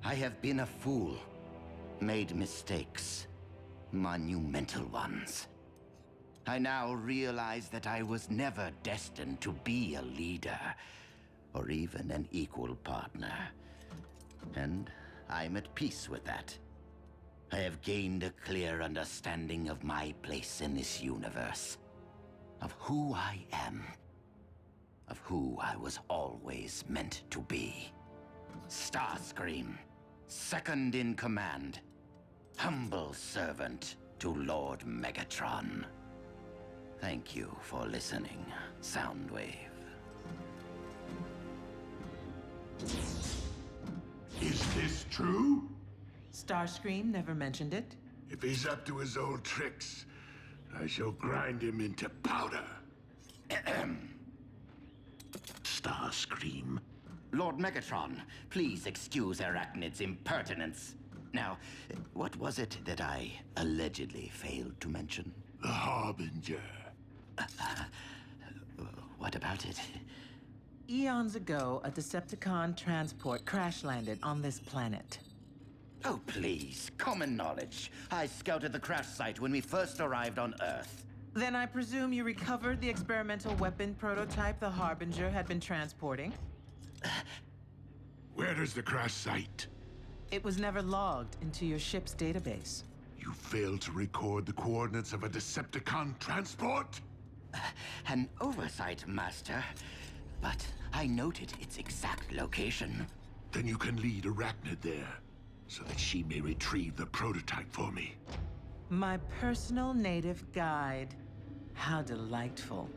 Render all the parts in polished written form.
I have been a fool, made mistakes, monumental ones. I now realize that I was never destined to be a leader, or even an equal partner. And I'm at peace with that. I have gained a clear understanding of my place in this universe, of who I am, of who I was always meant to be. Starscream, second in command, humble servant to Lord Megatron. Thank you for listening, Soundwave. Is this true? Starscream never mentioned it. If he's up to his old tricks, I shall grind him into powder. Starscream. Lord Megatron, please excuse Arachnid's impertinence. Now, what was it that I allegedly failed to mention? The Harbinger. What about it? Eons ago, a Decepticon transport crash-landed on this planet. Oh, please. Common knowledge. I scouted the crash site when we first arrived on Earth. Then I presume you recovered the experimental weapon prototype the Harbinger had been transporting? Where is the crash site? It was never logged into your ship's database. You failed to record the coordinates of a Decepticon transport? An oversight, Master. But I noted its exact location. Then you can lead Arachnid there, so that she may retrieve the prototype for me. My personal native guide. How delightful.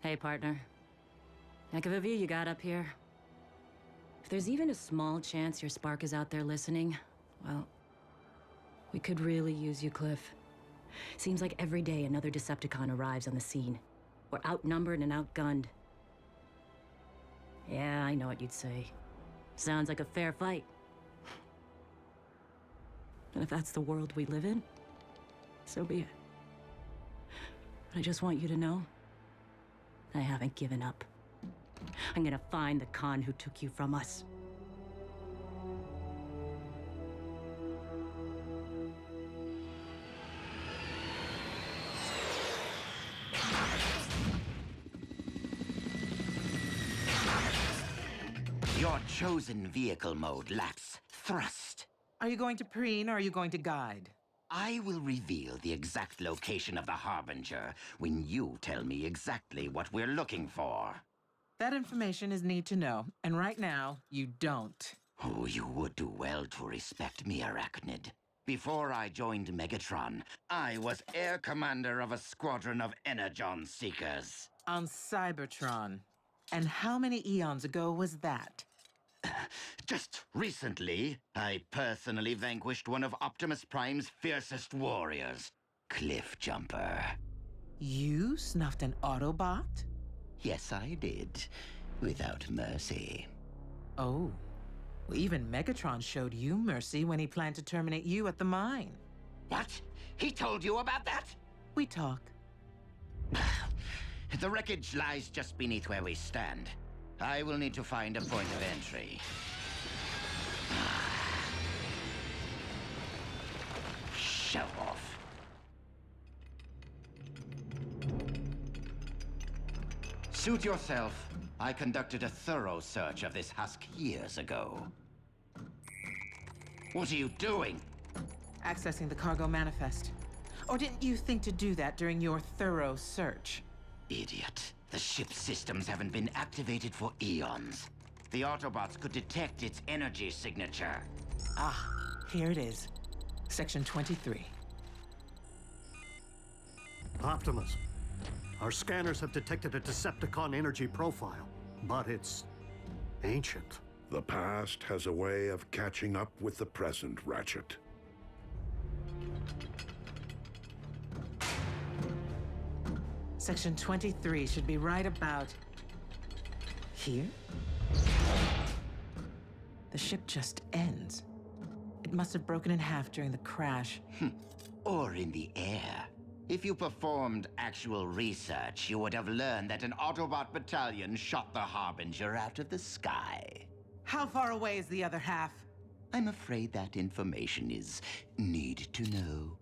Hey, partner. Heck of a view you got up here. If there's even a small chance your spark is out there listening, well, we could really use you, Cliff. Seems like every day another Decepticon arrives on the scene. We're outnumbered and outgunned. Yeah, I know what you'd say. Sounds like a fair fight. And if that's the world we live in, so be it. But I just want you to know, I haven't given up. I'm gonna find the Khan who took you from us. Your chosen vehicle mode lacks thrust. Are you going to preen or are you going to guide? I will reveal the exact location of the Harbinger when you tell me exactly what we're looking for. That information is need to know, and right now, you don't. Oh, you would do well to respect me, Arachnid. Before I joined Megatron, I was Air Commander of a squadron of Energon Seekers. On Cybertron. And how many eons ago was that? Just recently, I personally vanquished one of Optimus Prime's fiercest warriors, Cliff Jumper. You snuffed an Autobot? Yes, I did. Without mercy. Oh. Well, even Megatron showed you mercy when he planned to terminate you at the mine. What? He told you about that? We talk. The wreckage lies just beneath where we stand. I will need to find a point of entry. Show off. Suit yourself. I conducted a thorough search of this husk years ago. What are you doing? Accessing the cargo manifest. Or didn't you think to do that during your thorough search? Idiot. The ship's systems haven't been activated for eons. The Autobots could detect its energy signature. Ah, here it is. Section 23. Optimus, our scanners have detected a Decepticon energy profile, but it's ancient. The past has a way of catching up with the present, Ratchet. Section 23 should be right about here. The ship just ends. It must have broken in half during the crash. Or in the air. If you performed actual research, you would have learned that an Autobot battalion shot the Harbinger out of the sky. How far away is the other half? I'm afraid that information is need to know.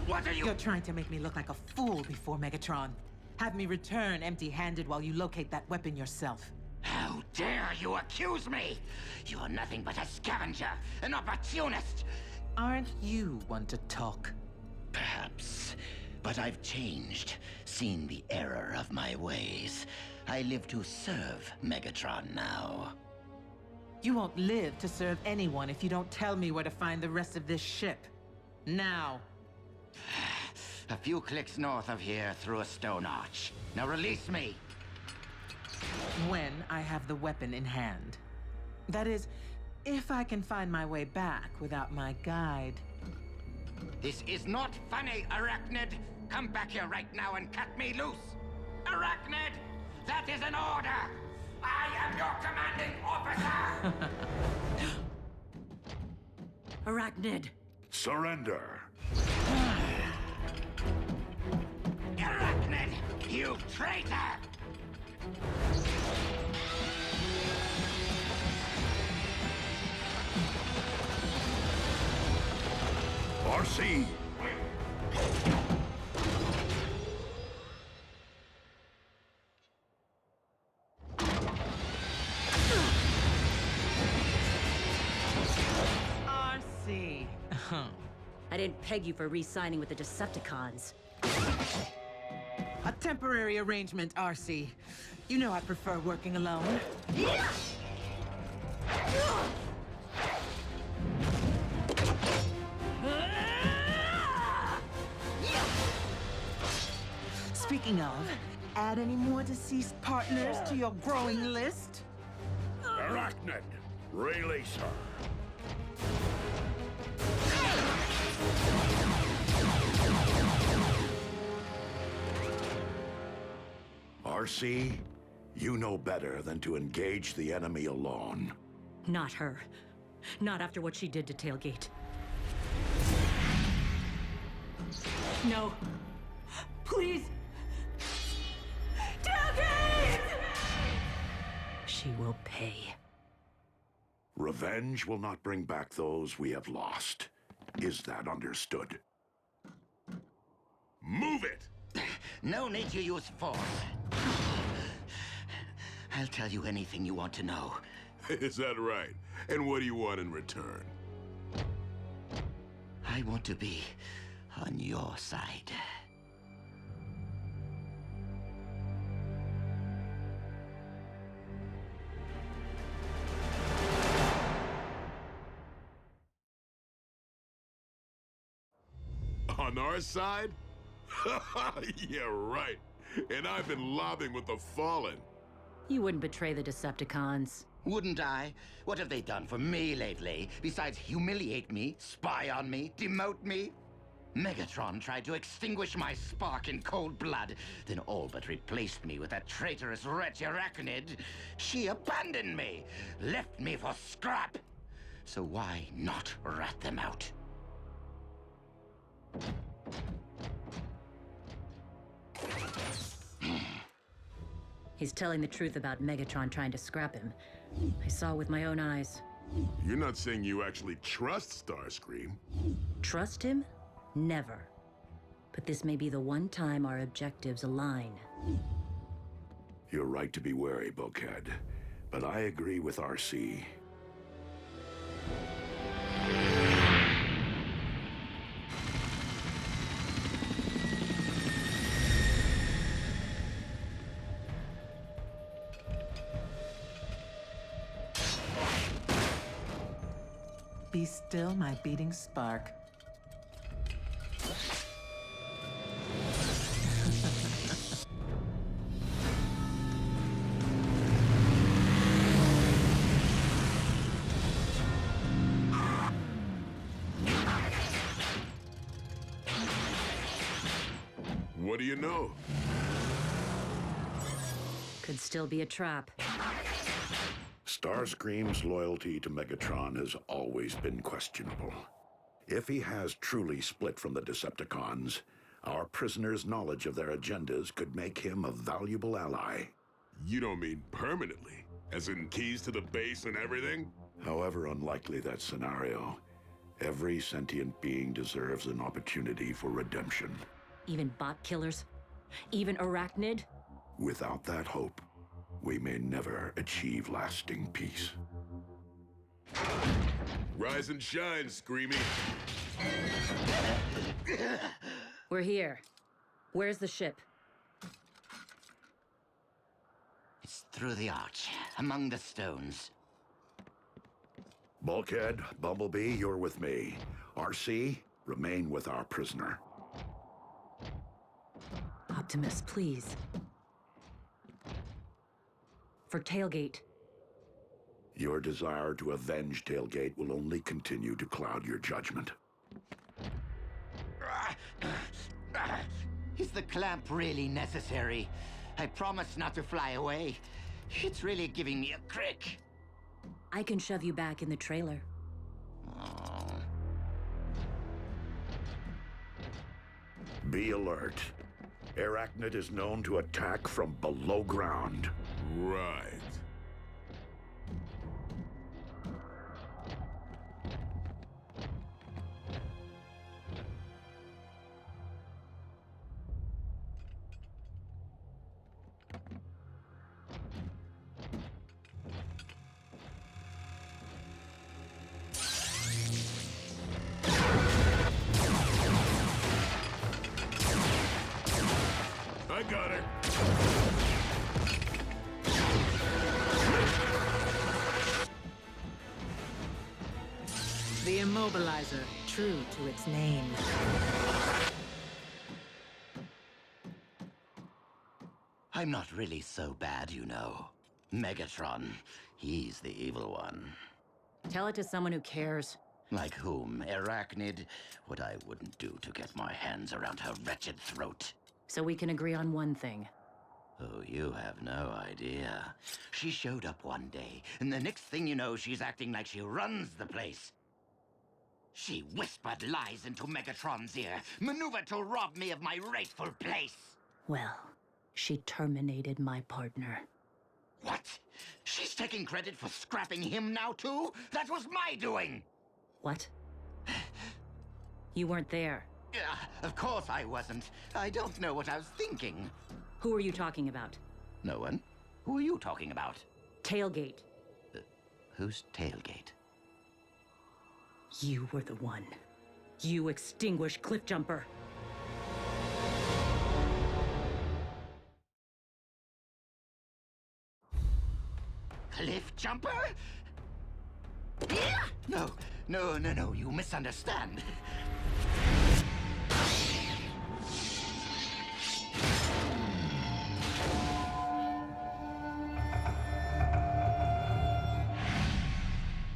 What are you— You're trying to make me look like a fool before Megatron. Have me return empty-handed while you locate that weapon yourself. How dare you accuse me? You're nothing but a scavenger, an opportunist. Aren't you one to talk? Perhaps. But I've changed, seen the error of my ways. I live to serve Megatron now. You won't live to serve anyone if you don't tell me where to find the rest of this ship. Now. A few clicks north of here through a stone arch. Now release me. When I have the weapon in hand. That is, if I can find my way back without my guide. This is not funny, Arachnid. Come back here right now and cut me loose. Arachnid, that is an order. I am your commanding officer. Arachnid! Surrender. Arachnid, you traitor! RC! RC. I didn't peg you for re-signing with the Decepticons. A temporary arrangement, RC. You know I prefer working alone. Speaking of, add any more deceased partners to your growing list? Arachnid, release her. RC, you know better than to engage the enemy alone. Not her. Not after what she did to Tailgate. No. Please! Tailgate! She will pay. Revenge will not bring back those we have lost. Is that understood? Move it! No need to use force. I'll tell you anything you want to know. Is that right? And what do you want in return? I want to be on your side. On our side? Yeah, right. And I've been lobbying with the Fallen. You wouldn't betray the Decepticons. Wouldn't I? What have they done for me lately, besides humiliate me, spy on me, demote me? Megatron tried to extinguish my spark in cold blood, then all but replaced me with that traitorous wretch Arachnid. She abandoned me, left me for scrap. So why not rat them out? He's telling the truth about Megatron trying to scrap him. I saw with my own eyes. You're not saying you actually trust Starscream? Trust him? Never. But this may be the one time our objectives align. You're right to be wary, Bulkhead. But I agree with RC. Be still, my beating spark. What do you know? Could still be a trap. Starscream's loyalty to Megatron has always been questionable. If he has truly split from the Decepticons, our prisoner's knowledge of their agendas could make him a valuable ally. You don't mean permanently? As in keys to the base and everything? However unlikely that scenario, every sentient being deserves an opportunity for redemption. Even bot killers? Even Arachnid? Without that hope, we may never achieve lasting peace. Rise and shine, Screamy. We're here. Where's the ship? It's through the arch, among the stones. Bulkhead, Bumblebee, you're with me. RC, remain with our prisoner. Optimus, please. For Tailgate. Your desire to avenge Tailgate will only continue to cloud your judgment. Is the clamp really necessary? I promise not to fly away. It's really giving me a crick. I can shove you back in the trailer. Oh. Be alert. Arachnid is known to attack from below ground. Right. I got her. The Immobilizer, true to its name. I'm not really so bad, you know. Megatron, he's the evil one. Tell it to someone who cares. Like whom? Arachnid? What I wouldn't do to get my hands around her wretched throat. So we can agree on one thing. Oh, you have no idea. She showed up one day, and the next thing you know, she's acting like she runs the place. She whispered lies into Megatron's ear, maneuvered to rob me of my rightful place. Well, she terminated my partner. What? She's taking credit for scrapping him now, too? That was my doing! What? You weren't there. Of course I wasn't. I don't know what I was thinking. Who are you talking about? No one? Who are you talking about? Tailgate. Who's Tailgate? You were the one. You extinguished Cliffjumper. Cliff Jumper? No, you misunderstand.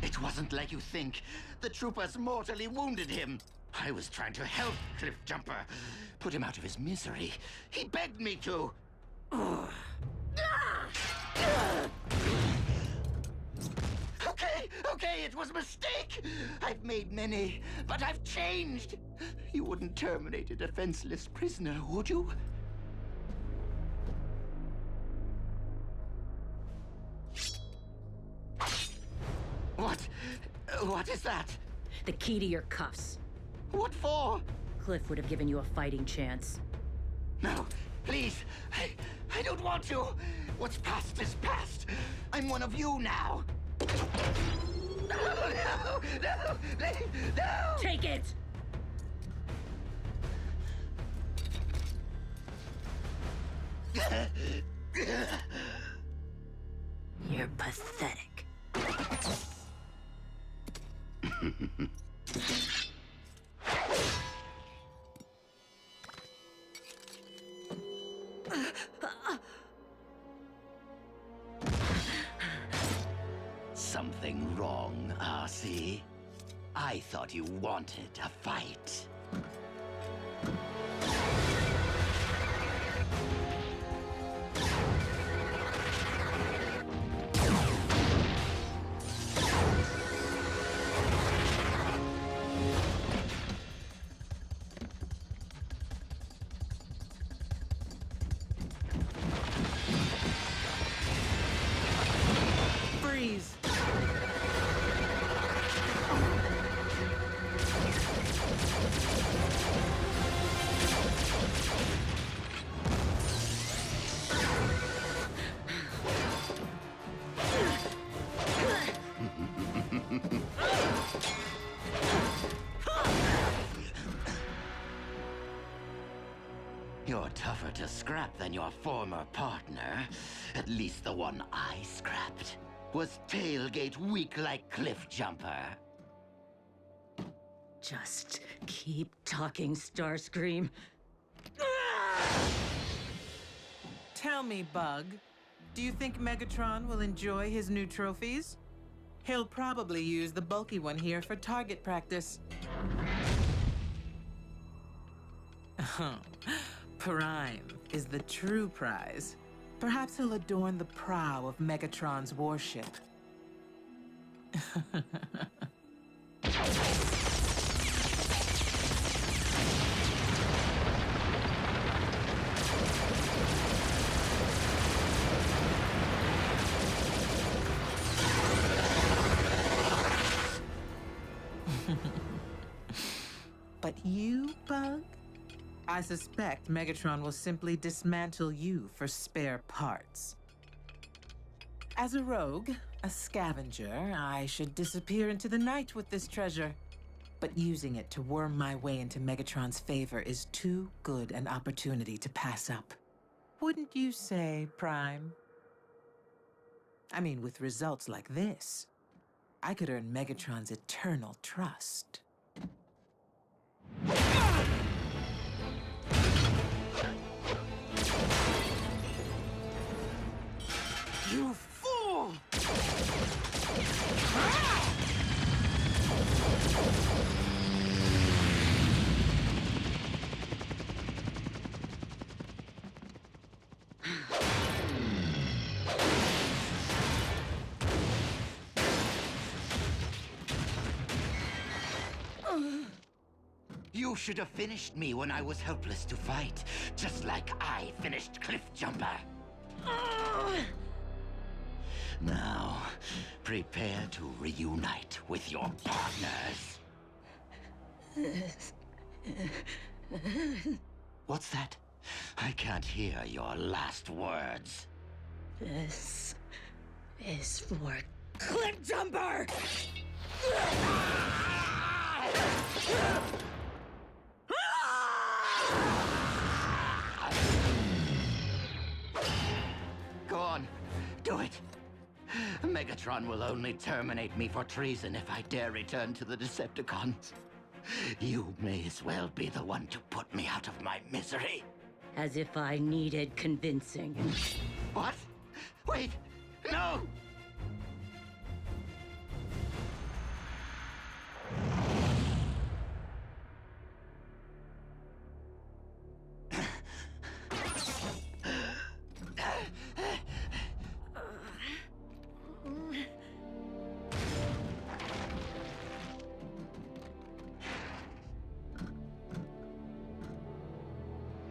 It wasn't like you think. The troopers mortally wounded him. I was trying to help Cliff Jumper, put him out of his misery. He begged me to. Okay, it was a mistake. I've made many, but I've changed. You wouldn't terminate a defenseless prisoner, would you? What is that? The key to your cuffs. What for? Cliff would have given you a fighting chance. No, please. I don't want to. What's past is past. I'm one of you now. No! Take it! You're pathetic. something wrong, RC. I thought you wanted a fight. Freeze! You're tougher to scrap than your former partner. At least the one I scrapped was tailgate weak like Cliff Jumper. Just keep talking, Starscream. Tell me, Bug, do you think Megatron will enjoy his new trophies? He'll probably use the bulky one here for target practice. Prime is the true prize. Perhaps he'll adorn the prow of Megatron's warship. But you, Bug? I suspect Megatron will simply dismantle you for spare parts. As a rogue, a scavenger, I should disappear into the night with this treasure. But using it to worm my way into Megatron's favor is too good an opportunity to pass up. Wouldn't you say, Prime? I mean, with results like this, I could earn Megatron's eternal trust. You fool! You should have finished me when I was helpless to fight, just like I finished Cliff Jumper. Now, prepare to reunite with your partners. What's that? I can't hear your last words. This is for Cliff Jumper! Go on, do it. Megatron will only terminate me for treason if I dare return to the Decepticons. You may as well be the one to put me out of my misery. As if I needed convincing. What? Wait, no!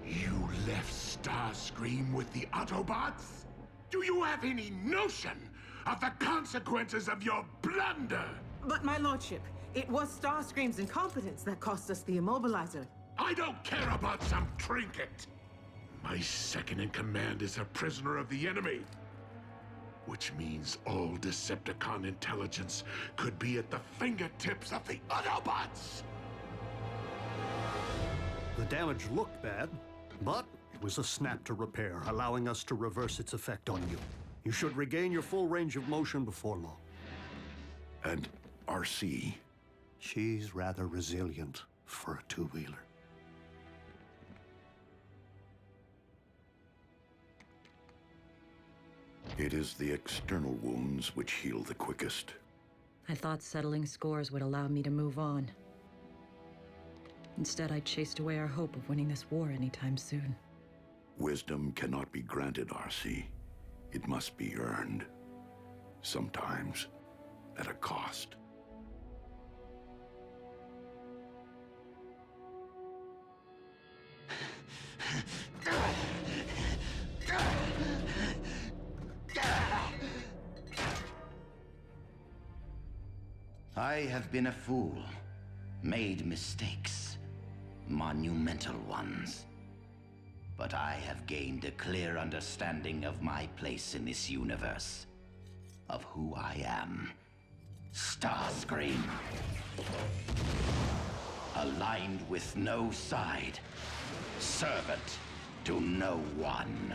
You left Starscream with the Autobots? Do you have any notion of the consequences of your blunder? But my lordship, it was Starscream's incompetence that cost us the immobilizer. I don't care about some trinket. My second in command is a prisoner of the enemy. Which means all Decepticon intelligence could be at the fingertips of the Autobots! The damage looked bad, but it was a snap to repair, allowing us to reverse its effect on you. You should regain your full range of motion before long. And RC, She's rather resilient for a two-wheeler. it is the external wounds which heal the quickest. I thought settling scores would allow me to move on. Instead, I chased away our hope of winning this war anytime soon. Wisdom cannot be granted, RC. It must be earned. Sometimes at a cost. I have been a fool, made mistakes, monumental ones. But I have gained a clear understanding of my place in this universe, of who I am. Starscream. Aligned with no side, servant to no one.